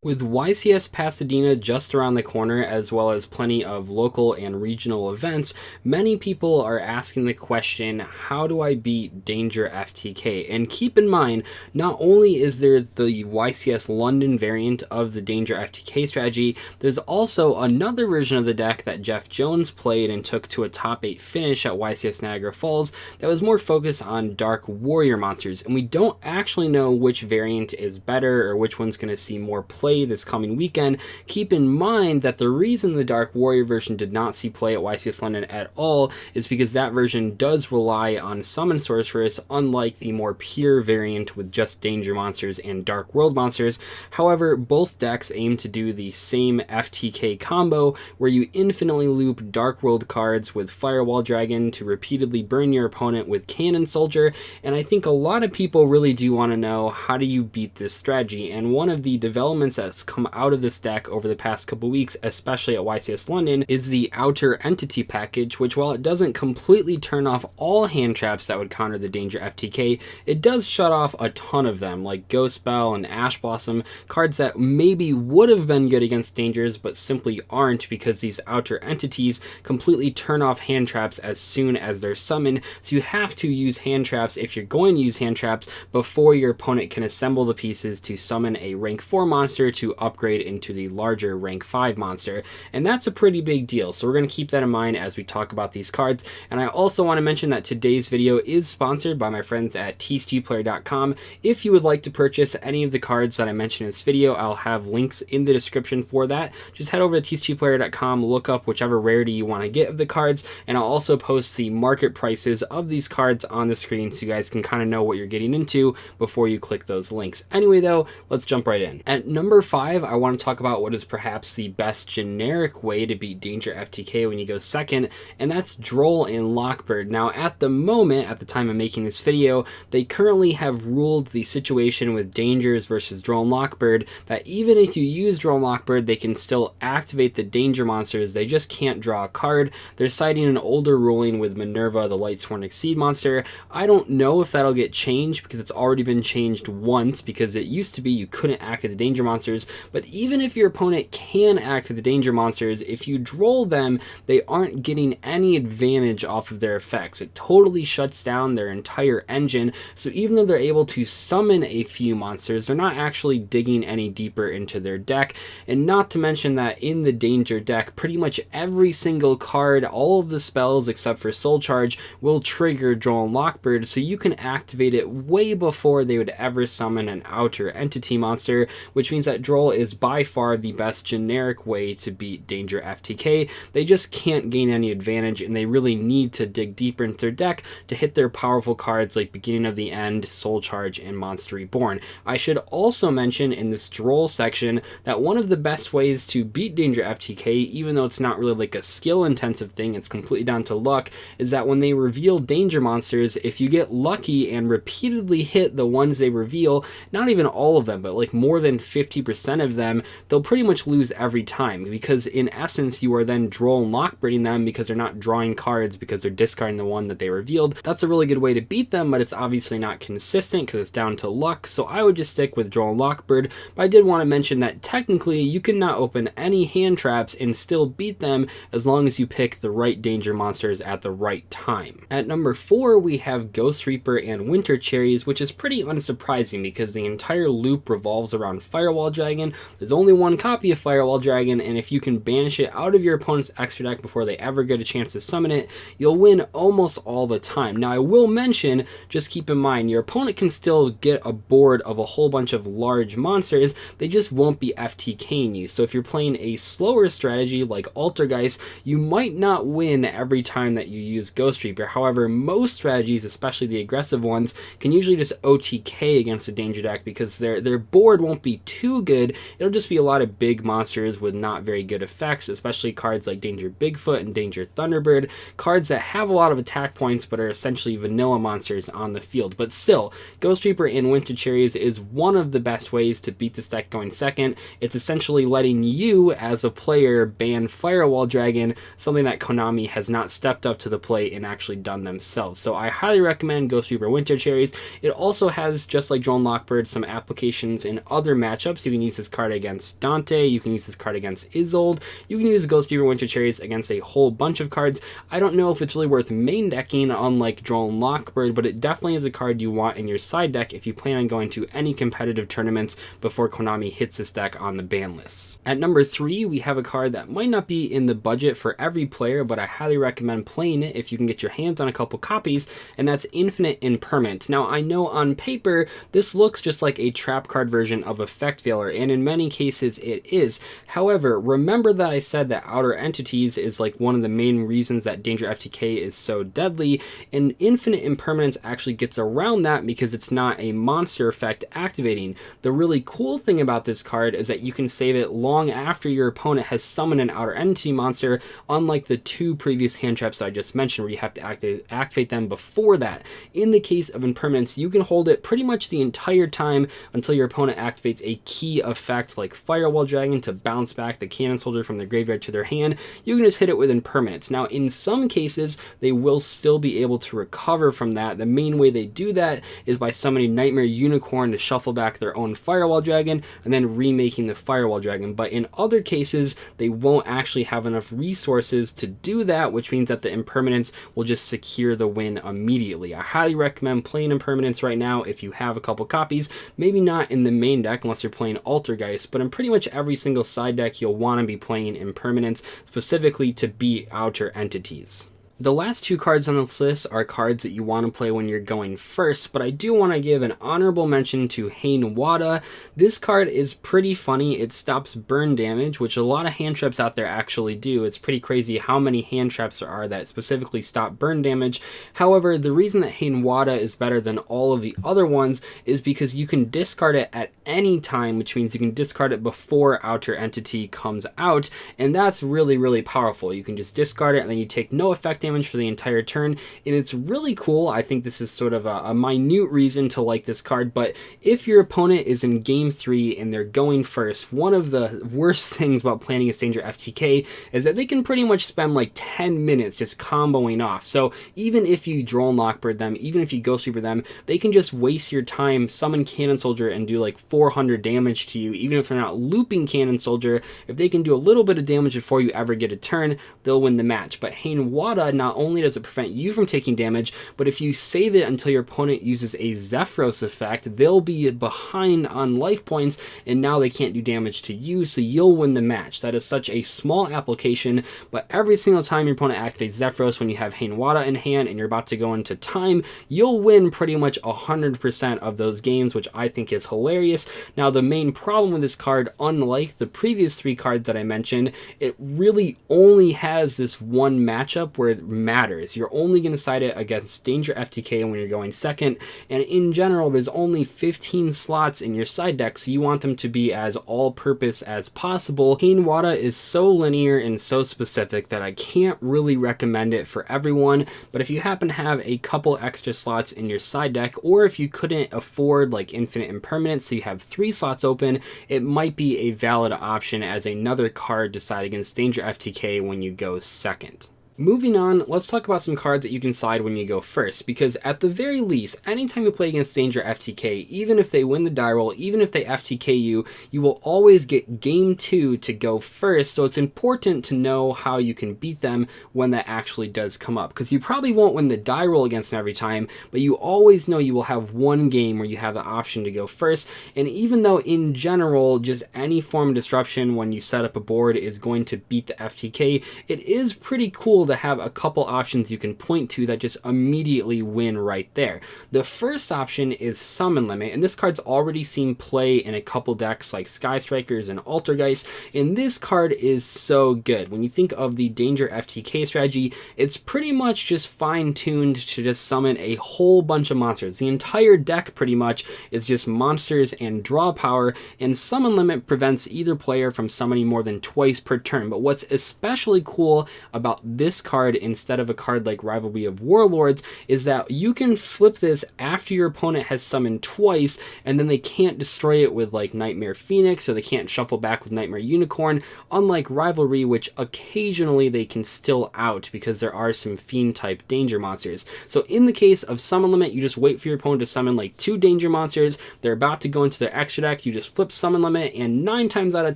With YCS Pasadena just around the corner, as well as plenty of local and regional events, many people are asking the question, how do I beat Danger FTK? And keep in mind, not only is there the YCS London variant of the Danger FTK strategy, there's also another version of the deck that Jeff Jones played and took to a top 8 finish at YCS Niagara Falls that was more focused on Dark Warrior monsters, and we don't actually know which variant is better or which one's going to see more play this coming weekend. Keep in mind that the reason the Dark Warrior version did not see play at YCS London at all is because that version does rely on Summon Sorceress, unlike the more pure variant with just Danger monsters and Dark World monsters. However, both decks aim to do the same FTK combo, where you infinitely loop Dark World cards with Firewall Dragon to repeatedly burn your opponent with Cannon Soldier, and I think a lot of people really do want to know, how do you beat this strategy? And one of the developments that's come out of this deck over the past couple weeks, especially at YCS London, is the Outer Entity package, which, while it doesn't completely turn off all hand traps that would counter the Danger FTK, it does shut off a ton of them, like Ghost Bell and Ash Blossom, cards that maybe would have been good against Dangers but simply aren't, because these Outer Entities completely turn off hand traps as soon as they're summoned, so you have to use hand traps if you're going to use hand traps before your opponent can assemble the pieces to summon a rank 4 monster to upgrade into the larger rank 5 monster, and that's a pretty big deal, so we're going to keep that in mind as we talk about these cards. And I also want to mention that today's video is sponsored by my friends at tcgplayer.com. If you would like to purchase any of the cards that I mentioned in this video, I'll have links in the description for that. Just head over to tcgplayer.com, look up whichever rarity you want to get of the cards, and I'll also post the market prices of these cards on the screen so you guys can kind of know what you're getting into before you click those links. Anyway though, let's jump right in. At number 5, I want to talk about what is perhaps the best generic way to beat Danger FTK when you go second, and that's Droll and Lockbird. Now at the moment, at the time of making this video, they currently have ruled the situation with Dangers versus Droll and Lockbird that even if you use Droll and Lockbird, they can still activate the Danger monsters, they just can't draw a card. They're citing an older ruling with Minerva, the Lightsworn Exceed monster. I don't know if that'll get changed because it's already been changed once, because it used to be you couldn't activate the Danger monsters, but even if your opponent can activate the Danger monsters, if you Droll them, they aren't getting any advantage off of their effects. It totally shuts down their entire engine, so even though they're able to summon a few monsters, they're not actually digging any deeper into their deck. And not to mention that in the Danger deck, pretty much every single card, all of the spells except for Soul Charge, will trigger Droll and Lockbird, so you can activate it way before they would ever summon an Outer Entity monster, which means that Droll is by far the best generic way to beat Danger FTK. They just can't gain any advantage, and they really need to dig deeper into their deck to hit their powerful cards like Beginning of the End, Soul Charge, and Monster Reborn. I should also mention in this Droll section that one of the best ways to beat Danger FTK, even though it's not really like a skill intensive thing, it's completely down to luck, is that when they reveal Danger monsters, if you get lucky and repeatedly hit the ones they reveal, not even all of them, but like more than 50% of them, they'll pretty much lose every time, because in essence you are then Droll and Lockbirding them because they're not drawing cards because they're discarding the one that they revealed. That's a really good way to beat them, but it's obviously not consistent because it's down to luck, so I would just stick with Droll and Lockbird. But I did want to mention that technically you can not open any hand traps and still beat them as long as you pick the right Danger monsters at the right time. At number 4, we have Ghost Reaper and Winter Cherries, which is pretty unsurprising because the entire loop revolves around Firewall Dragon. There's only one copy of Firewall Dragon, and if you can banish it out of your opponent's extra deck before they ever get a chance to summon it, you'll win almost all the time. Now I will mention, just keep in mind, your opponent can still get a board of a whole bunch of large monsters, they just won't be FTKing you. So if you're playing a slower strategy like Altergeist, you might not win every time that you use Ghost Reaper. However, most strategies, especially the aggressive ones, can usually just OTK against a Danger deck because their board won't be too good. It'll just be a lot of big monsters with not very good effects, especially cards like Danger Bigfoot and Danger Thunderbird, cards that have a lot of attack points but are essentially vanilla monsters on the field. But still, Ghost Reaper and Winter Cherries is one of the best ways to beat this deck going second. It's essentially letting you, as a player, ban Firewall Dragon, something that Konami has not stepped up to the plate and actually done themselves. So I highly recommend Ghost Reaper Winter Cherries. It also has, just like Droll and Lockbird, some applications in other matchups. You can use this card against Dante, you can use this card against Isolde, you can use Ghost Beaver Winter Cherries against a whole bunch of cards. I don't know if it's really worth main decking unlike Droll and Lockbird, but it definitely is a card you want in your side deck if you plan on going to any competitive tournaments before Konami hits this deck on the ban list. At number 3, we have a card that might not be in the budget for every player, but I highly recommend playing it if you can get your hands on a couple copies, and that's Infinite Impermanence. Now, I know on paper this looks just like a trap card version of Effect Veiler, and in many cases it is. However, remember that I said that Outer Entities is like one of the main reasons that Danger FTK is so deadly, and Infinite Impermanence actually gets around that because it's not a monster effect activating. The really cool thing about this card is that you can save it long after your opponent has summoned an Outer Entity monster, unlike the 2 previous hand traps that I just mentioned where you have to activate them before that. In the case of Impermanence, you can hold it pretty much the entire time until your opponent activates a key effect like Firewall Dragon to bounce back the Cannon Soldier from the graveyard to their hand. You can just hit it with Impermanence. Now, in some cases, they will still be able to recover from that. The main way they do that is by summoning Nightmare Unicorn to shuffle back their own Firewall Dragon and then remaking the Firewall Dragon. But in other cases, they won't actually have enough resources to do that, which means that the Impermanence will just secure the win immediately. I highly recommend playing Impermanence right now if you have a couple copies. Maybe not in the main deck unless you're playing Altergeist, but in pretty much every single side deck you'll want to be playing Impermanence specifically to beat Outer Entities. The last 2 cards on this list are cards that you want to play when you're going first, but I do want to give an honorable mention to Hainanwada. This card is pretty funny. It stops burn damage, which a lot of hand traps out there actually do. It's pretty crazy how many hand traps there are that specifically stop burn damage. However, the reason that Hainanwada is better than all of the other ones is because you can discard it at any time, which means you can discard it before Outer Entity comes out, and that's really, really powerful. You can just discard it and then you take no effect damage for the entire turn, and it's really cool. I think this is sort of a minute reason to like this card, but if your opponent is in game 3 and they're going first, one of the worst things about playing against Danger FTK is that they can pretty much spend like 10 minutes just comboing off. So even if you Droll and Lockbird them, even if you Ghost Reaper them, they can just waste your time, summon Cannon Soldier and do like 400 damage to you. Even if they're not looping Cannon Soldier, if they can do a little bit of damage before you ever get a turn, they'll win the match. But Hainanwada, not only does it prevent you from taking damage, but if you save it until your opponent uses a Zephyros effect, they'll be behind on life points, and now they can't do damage to you, so you'll win the match. That is such a small application, but every single time your opponent activates Zephyros when you have Hainanwada in hand and you're about to go into time, you'll win pretty much 100% of those games, which I think is hilarious. Now, the main problem with this card, unlike the previous 3 cards that I mentioned, it really only has this one matchup where it matters. You're only going to side it against Danger FTK when you're going second, and in general there's only 15 slots in your side deck, so you want them to be as all-purpose as possible. Hainanwada is so linear and so specific that I can't really recommend it for everyone, but if you happen to have a couple extra slots in your side deck, or if you couldn't afford like Infinite Impermanence, so you have 3 slots open, it might be a valid option as another card to side against Danger FTK when you go second. Moving on, let's talk about some cards that you can side when you go first, because at the very least, anytime you play against Danger FTK, even if they win the die roll, even if they FTK you, you will always get game 2 to go first, so it's important to know how you can beat them when that actually does come up, because you probably won't win the die roll against them every time, but you always know you will have one game where you have the option to go first, and even though in general, just any form of disruption when you set up a board is going to beat the FTK, it is pretty cool to have a couple options you can point to that just immediately win right there. The first option is Summon Limit, and this card's already seen play in a couple decks like Sky Strikers and Altergeist, and this card is so good. When you think of the Danger FTK strategy, it's pretty much just fine-tuned to just summon a whole bunch of monsters. The entire deck pretty much is just monsters and draw power, and Summon Limit prevents either player from summoning more than twice per turn. But what's especially cool about this this card instead of a card like Rivalry of Warlords is that you can flip this after your opponent has summoned twice, and then they can't destroy it with like Nightmare Phoenix, or they can't shuffle back with Nightmare Unicorn, unlike Rivalry, which occasionally they can still out because there are some Fiend type danger monsters. So in the case of Summon Limit, you just wait for your opponent to summon like 2 danger monsters, they're about to go into their extra deck, you just flip Summon Limit, and 9 times out of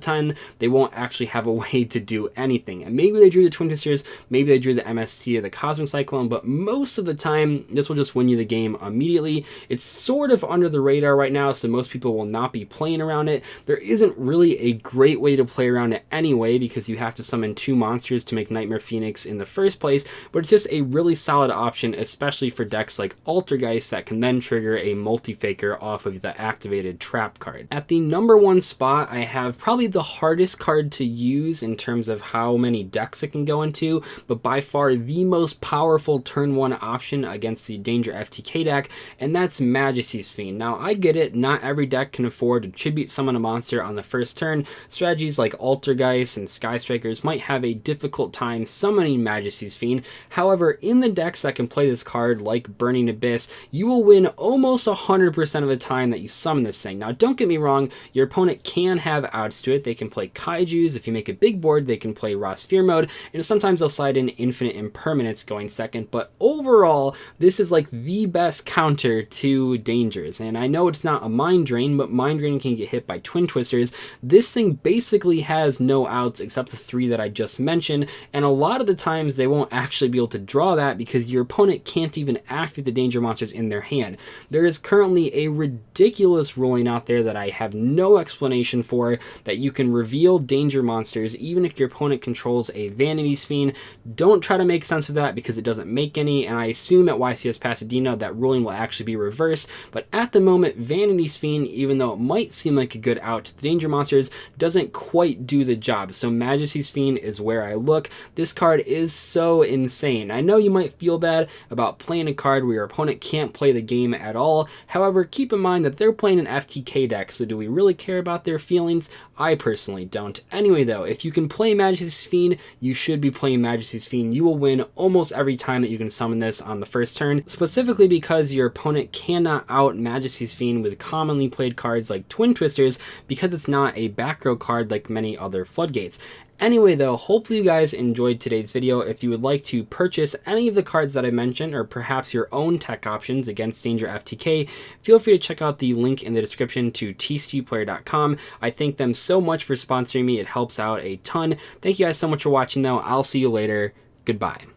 10, they won't actually have a way to do anything. And maybe they drew the Twin Twisters, maybe they drew the MST or the Cosmic Cyclone, but most of the time, this will just win you the game immediately. It's sort of under the radar right now, so most people will not be playing around it. There isn't really a great way to play around it anyway, because you have to summon 2 monsters to make Nightmare Phoenix in the first place, but it's just a really solid option, especially for decks like Altergeist that can then trigger a multi-faker off of the activated trap card. At the number 1 spot, I have probably the hardest card to use in terms of how many decks it can go into, but by far the most powerful turn 1 option against the Danger FTK deck, and that's Majestys Fiend. Now, I get it, not every deck can afford to tribute summon a monster on the first turn. Strategies like Altergeist and Sky Strikers might have a difficult time summoning Majestys Fiend. However, in the decks that can play this card, like Burning Abyss, you will win almost 100% of the time that you summon this thing. Now, don't get me wrong, your opponent can have outs to it. They can play Kaijus. If you make a big board, they can play Raw Sphere mode, and sometimes they'll slide in Infinite Impermanence going second, but overall, this is like the best counter to dangers. And I know it's not a Mind Drain, but Mind Drain can get hit by Twin Twisters. This thing basically has no outs except the 3 that I just mentioned, and a lot of the times they won't actually be able to draw that because your opponent can't even activate the danger monsters in their hand. There is currently a ridiculous ruling out there that I have no explanation for, that you can reveal danger monsters even if your opponent controls a Vanity's Fiend. Don't try to make sense of that because it doesn't make any, and I assume at YCS Pasadena that ruling will actually be reversed, but at the moment, Vanity's Fiend, even though it might seem like a good out to the danger monsters, doesn't quite do the job. So Majestys Fiend is where I look. This card is so insane. I know you might feel bad about playing a card where your opponent can't play the game at all. However, keep in mind that they're playing an FTK deck, so do we really care about their feelings? I personally don't. Anyway though, if you can play Majestys Fiend, you should be playing Majestys Fiend. You will win almost every time that you can summon this on the first turn, specifically because your opponent cannot out Majestys Fiend with commonly played cards like Twin Twisters because it's not a back row card like many other Floodgates. Anyway though, hopefully you guys enjoyed today's video. If you would like to purchase any of the cards that I mentioned, or perhaps your own tech options against Danger FTK, feel free to check out the link in the description to tcgplayer.com. I thank them so much for sponsoring me. It helps out a ton. Thank you guys so much for watching though. I'll see you later. Goodbye.